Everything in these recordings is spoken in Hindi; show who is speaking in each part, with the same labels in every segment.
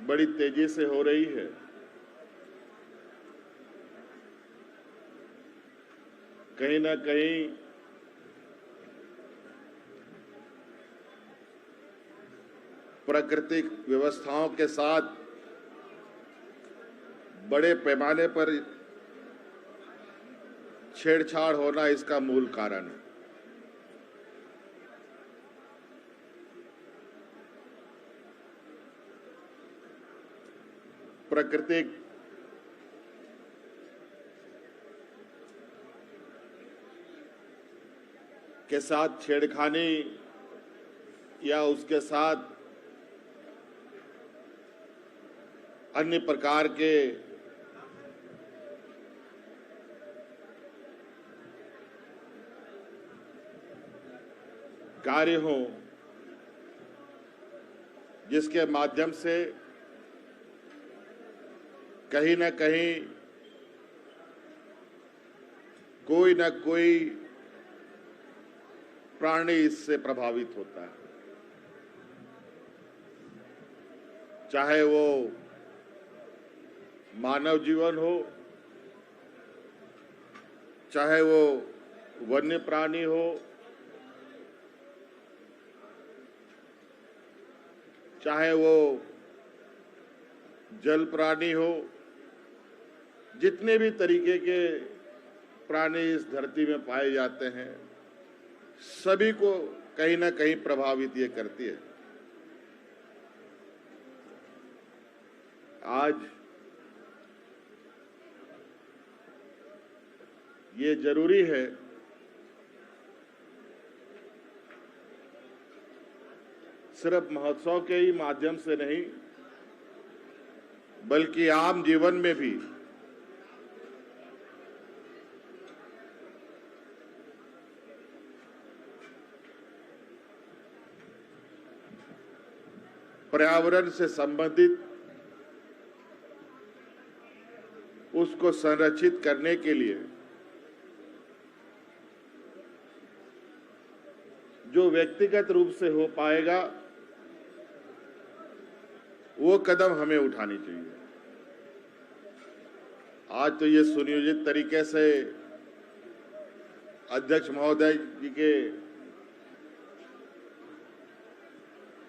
Speaker 1: बड़ी तेजी से हो रही है। कहीं ना कहीं प्राकृतिक व्यवस्थाओं के साथ बड़े पैमाने पर छेड़छाड़ होना इसका मूल कारण है। प्राकृतिक के साथ छेड़खानी या उसके साथ अन्य प्रकार के कार्य हों जिसके माध्यम से कहीं ना कहीं कोई ना कोई प्राणी इससे प्रभावित होता है, चाहे वो मानव जीवन हो, चाहे वो वन्य प्राणी हो, चाहे वो जल प्राणी हो। जितने भी तरीके के प्राणी इस धरती में पाए जाते हैं, सभी को कहीं ना कहीं प्रभावित ये करती है। आज ये जरूरी है सिर्फ महोत्सव के ही माध्यम से नहीं, बल्कि आम जीवन में भी पर्यावरण से संबंधित उसको संरक्षित करने के लिए जो व्यक्तिगत रूप से हो पाएगा वो कदम हमें उठानी चाहिए। आज तो ये सुनियोजित तरीके से अध्यक्ष महोदय जी के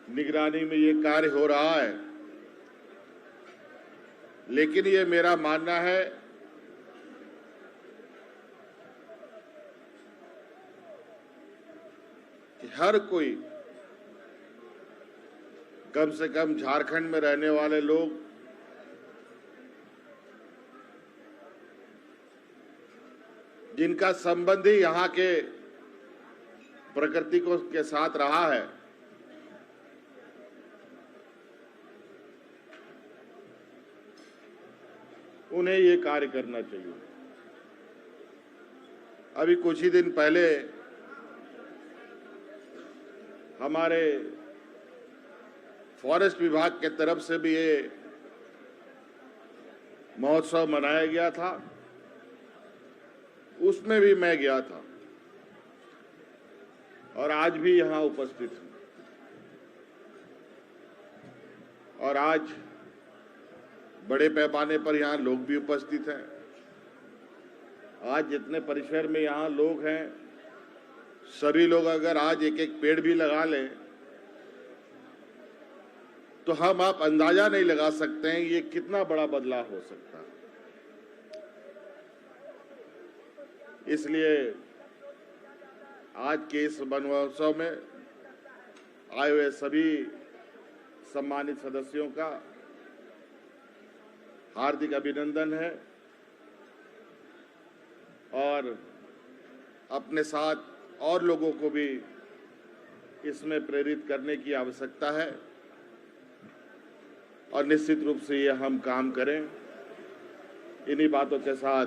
Speaker 1: निगरानी में ये कार्य हो रहा है, लेकिन ये मेरा मानना है कि हर कोई, कम से कम झारखंड में रहने वाले लोग जिनका संबंध ही यहाँ के प्रकृति को के साथ रहा है, उन्हें ये कार्य करना चाहिए। अभी कुछ ही दिन पहले हमारे फॉरेस्ट विभाग के तरफ से भी ये महोत्सव मनाया गया था, उसमें भी मैं गया था और आज भी यहां उपस्थित हूं। और आज बड़े पैमाने पर यहां लोग भी उपस्थित हैं। आज जितने परिसर में यहां लोग हैं, सभी लोग अगर आज एक एक पेड़ भी लगा लें तो हम आप अंदाजा नहीं लगा सकते हैं ये कितना बड़ा बदलाव हो सकता है। इसलिए आज के इस वन महोत्सव में आए हुए सभी सम्मानित सदस्यों का हार्दिक अभिनंदन है और अपने साथ और लोगों को भी इसमें प्रेरित करने की आवश्यकता है और निश्चित रूप से ये हम काम करें। इन्हीं बातों के साथ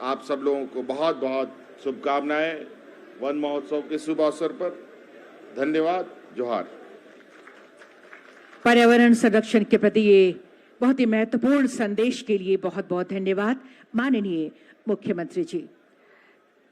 Speaker 1: आप सब लोगों को बहुत बहुत शुभकामनाएं वन महोत्सव के शुभ अवसर पर। धन्यवाद। जोहार।
Speaker 2: पर्यावरण संरक्षण के प्रति ये बहुत ही महत्वपूर्ण संदेश के लिए बहुत बहुत धन्यवाद माननीय मुख्यमंत्री जी।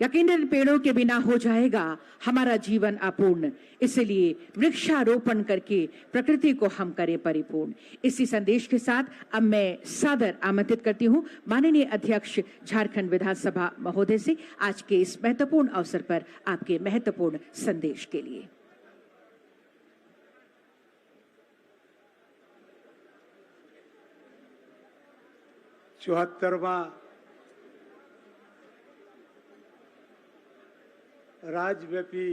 Speaker 2: यकीनन पेड़ों के बिना हो जाएगा हमारा जीवन अपूर्ण। इसलिए वृक्षारोपण करके प्रकृति को हम करें परिपूर्ण। इसी संदेश के साथ अब मैं सादर आमंत्रित करती हूं माननीय अध्यक्ष झारखंड विधानसभा महोदय से आज के इस महत्वपूर्ण अवसर पर आपके महत्वपूर्ण संदेश के लिए।
Speaker 3: 74वां राज्यव्यापी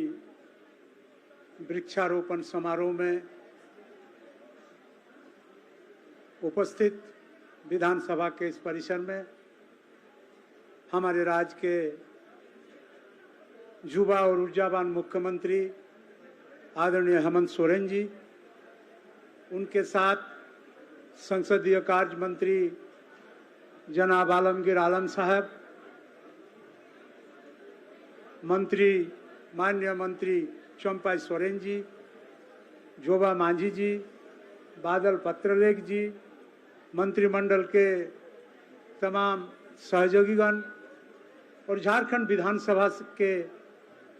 Speaker 3: वृक्षारोपण समारोह में उपस्थित विधानसभा के इस परिसर में हमारे राज्य के युवा और ऊर्जावान मुख्यमंत्री आदरणीय हेमंत सोरेन जी, उनके साथ संसदीय कार्य मंत्री जनाब आलमगीर आलम साहब, मंत्री माननीय मंत्री चंपा सोरेन जी, जोबा मांझी जी, बादल पत्रलेख जी, मंत्रिमंडल के तमाम सहयोगीगण और झारखंड विधानसभा के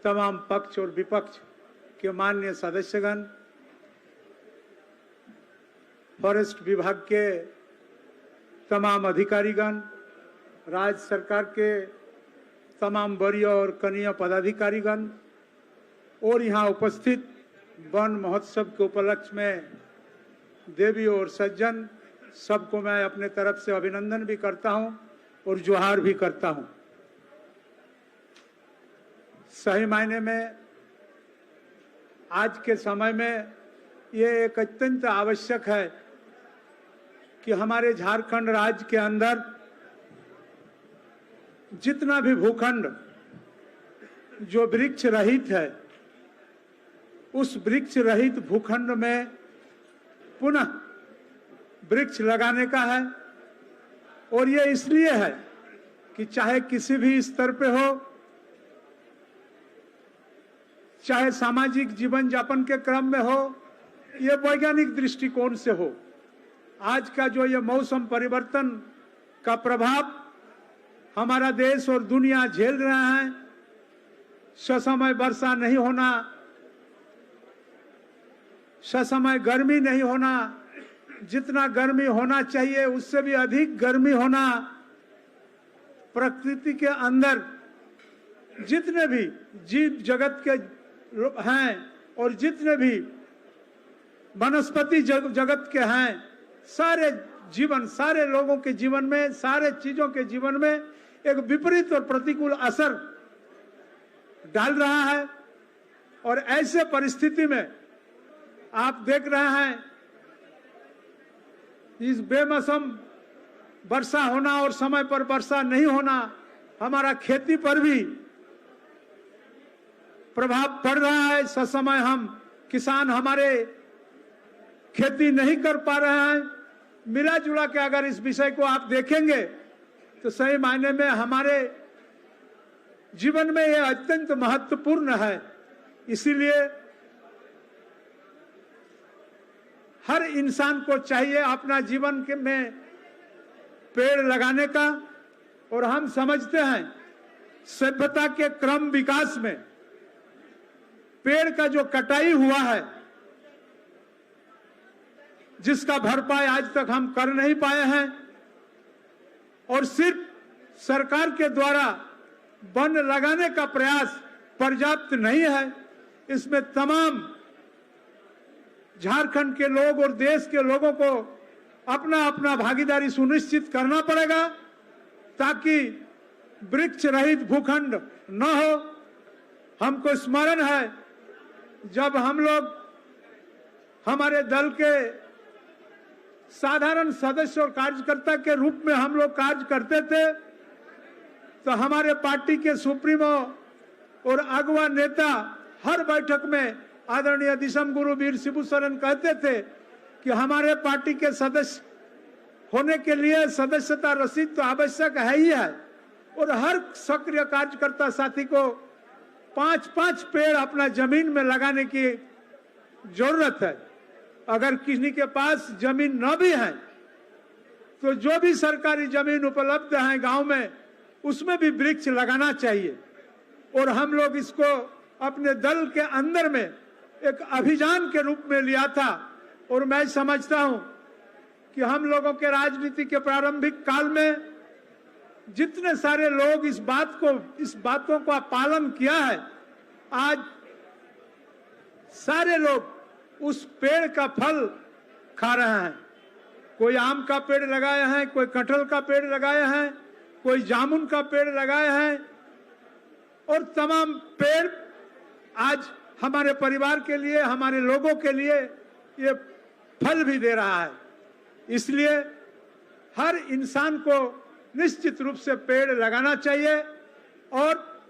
Speaker 3: तमाम पक्ष और विपक्ष के माननीय सदस्यगण, फॉरेस्ट विभाग के तमाम अधिकारीगण, राज्य सरकार के तमाम वरीय और कनीय पदाधिकारीगण और यहाँ उपस्थित वन महोत्सव के उपलक्ष्य में देवी और सज्जन, सबको मैं अपने तरफ से अभिनंदन भी करता हूँ और जोहार भी करता हूँ। सही मायने में आज के समय में ये एक अत्यंत आवश्यक है कि हमारे झारखंड राज्य के अंदर जितना भी भूखंड जो वृक्ष रहित है, उस वृक्ष रहित भूखंड में पुनः वृक्ष लगाने का है। और ये इसलिए है कि चाहे किसी भी स्तर पे हो, चाहे सामाजिक जीवन यापन के क्रम में हो, ये वैज्ञानिक दृष्टिकोण से हो, आज का जो ये मौसम परिवर्तन का प्रभाव हमारा देश और दुनिया झेल रहा है, ससमय वर्षा नहीं होना, ससमय गर्मी नहीं होना, जितना गर्मी होना चाहिए उससे भी अधिक गर्मी होना, प्रकृति के अंदर जितने भी जीव जगत के हैं और जितने भी वनस्पति जगत के हैं, सारे जीवन, सारे लोगों के जीवन में, सारे चीजों के जीवन में एक विपरीत और प्रतिकूल असर डाल रहा है। और ऐसे परिस्थिति में आप देख रहे हैं इस बेमौसम वर्षा होना और समय पर वर्षा नहीं होना हमारा खेती पर भी प्रभाव पड़ रहा है। ससमय हम किसान हमारे खेती नहीं कर पा रहे हैं। मिला जुला के अगर इस विषय को आप देखेंगे तो सही मायने में हमारे जीवन में यह अत्यंत महत्वपूर्ण है। इसीलिए हर इंसान को चाहिए अपना जीवन में पेड़ लगाने का। और हम समझते हैं सभ्यता के क्रम विकास में पेड़ का जो कटाई हुआ है, जिसका भरपाई आज तक हम कर नहीं पाए हैं, और सिर्फ सरकार के द्वारा वन लगाने का प्रयास पर्याप्त नहीं है। इसमें तमाम झारखंड के लोग और देश के लोगों को अपना अपना भागीदारी सुनिश्चित करना पड़ेगा ताकि वृक्ष रहित भूखंड न हो। हमको स्मरण है जब हम लोग हमारे दल के साधारण सदस्य और कार्यकर्ता के रूप में हम लोग कार्य करते थे, तो हमारे पार्टी के सुप्रीमो और अगवा नेता हर बैठक में आदरणीय दिसम गुरु वीर शिबू सोरेन कहते थे कि हमारे पार्टी के सदस्य होने के लिए सदस्यता रसीद तो आवश्यक है ही है, और हर सक्रिय कार्यकर्ता साथी को 5-5 पेड़ अपना जमीन में लगाने की जरूरत है। अगर किसी के पास जमीन न भी है तो जो भी सरकारी जमीन उपलब्ध है गांव में, उसमें भी वृक्ष लगाना चाहिए। और हम लोग इसको अपने दल के अंदर में एक अभियान के रूप में लिया था। और मैं समझता हूं कि हम लोगों के राजनीति के प्रारंभिक काल में जितने सारे लोग इस बातों का पालन किया है, आज सारे लोग उस पेड़ का फल खा रहे हैं। कोई आम का पेड़ लगाए हैं, कोई कटहल का पेड़ लगाए हैं, कोई जामुन का पेड़ लगाए हैं, और तमाम पेड़ आज हमारे परिवार के लिए, हमारे लोगों के लिए ये फल भी दे रहा है। इसलिए हर इंसान को निश्चित रूप से पेड़ लगाना चाहिए। और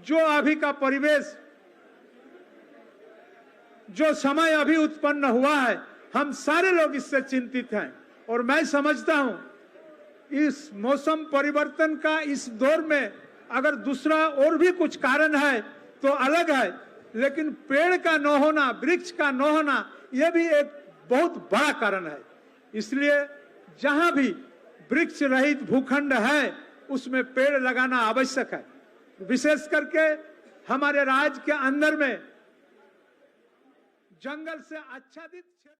Speaker 3: जो अभी का परिवेश, जो समय अभी उत्पन्न हुआ है, हम सारे लोग इससे चिंतित हैं। और मैं समझता हूं इस मौसम परिवर्तन का इस दौर में अगर दूसरा और भी कुछ कारण है तो अलग है, लेकिन पेड़ का न होना, वृक्ष का न होना, यह भी एक बहुत बड़ा कारण है। इसलिए जहां भी वृक्ष रहित भूखंड है उसमें पेड़ लगाना आवश्यक है। विशेष करके हमारे राज्य के अंदर में जंगल से आच्छादित क्षेत्र